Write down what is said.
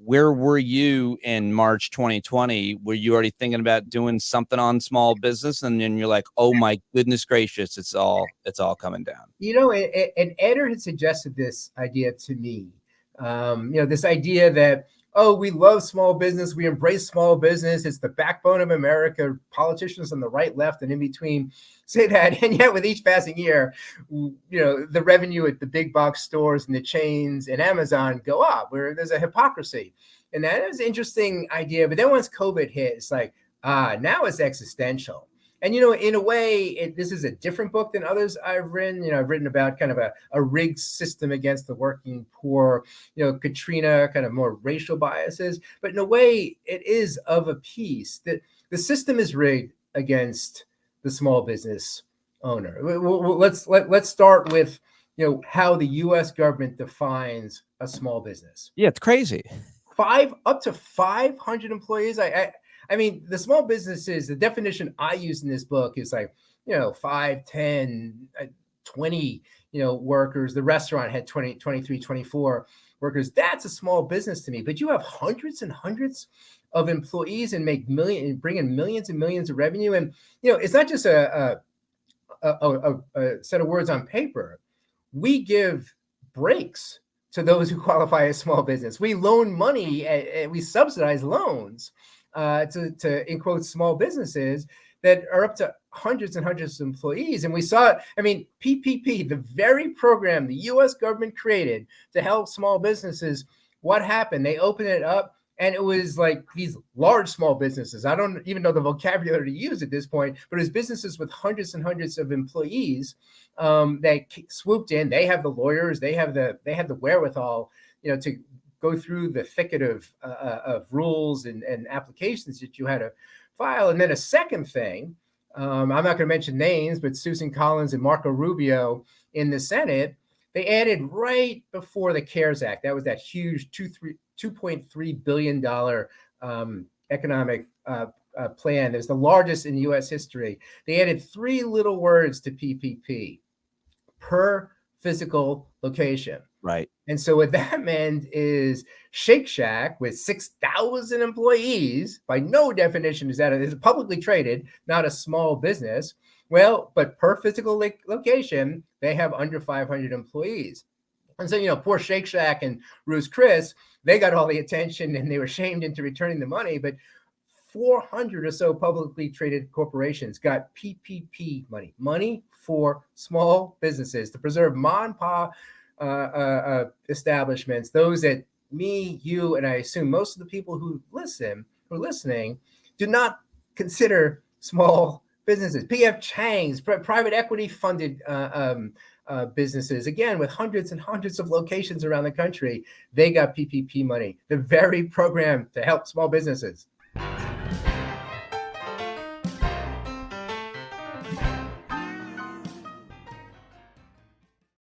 where were you in March 2020? Were you already thinking about doing something on small business? And then you're like, oh my goodness gracious, it's all coming down. And Eder had suggested this idea to me. This idea that, oh, we love small business, we embrace small business, it's the backbone of America. Politicians on the right, left, and in between say that, and yet with each passing year, the revenue at the big box stores and the chains and Amazon go up, where there's a hypocrisy. And that is an interesting idea. But then once COVID hit, it's like, now it's existential. And, in a way, this is a different book than others I've written. I've written about kind of a rigged system against the working poor, Katrina, kind of more racial biases. But in a way, it is of a piece that the system is rigged against the small business owner. Let's start with, how the U.S. government defines a small business. Yeah, it's crazy. Up to 500 employees. I mean, the small businesses, the definition I use in this book is like, 5, 10, 20, workers. The restaurant had 20, 23, 24 workers. That's a small business to me. But you have hundreds and hundreds of employees and bring in millions and millions of revenue. And, it's not just a set of words on paper. We give breaks to those who qualify as small business. We loan money, we subsidize loans to in quotes, small businesses that are up to hundreds and hundreds of employees. And we saw, PPP, the very program the U.S. government created to help small businesses, what happened? They opened it up, and it was like these large small businesses. I don't even know the vocabulary to use at this point, but it was businesses with hundreds and hundreds of employees that swooped in. They have the lawyers, they have the wherewithal, to go through the thicket of rules and applications that you had to file. And then a second thing, I'm not going to mention names, but Susan Collins and Marco Rubio in the Senate, they added right before the CARES Act. That was that huge $2.3 billion economic plan. It was the largest in U.S. history. They added 3 little words to PPP: per physical location. Right. And so what that meant is Shake Shack with 6,000 employees, by no definition is that it's publicly traded, not a small business. Well, but per physical location, they have under 500 employees. And so, poor Shake Shack and Ruth's Chris, they got all the attention and they were shamed into returning the money. But 400 or so publicly traded corporations got PPP money for small businesses to preserve mom and pop establishments, those that me, you, and I assume most of the people who are listening, do not consider small businesses. P.F. Chang's, private equity funded businesses, again, with hundreds and hundreds of locations around the country, they got PPP money, the very program to help small businesses.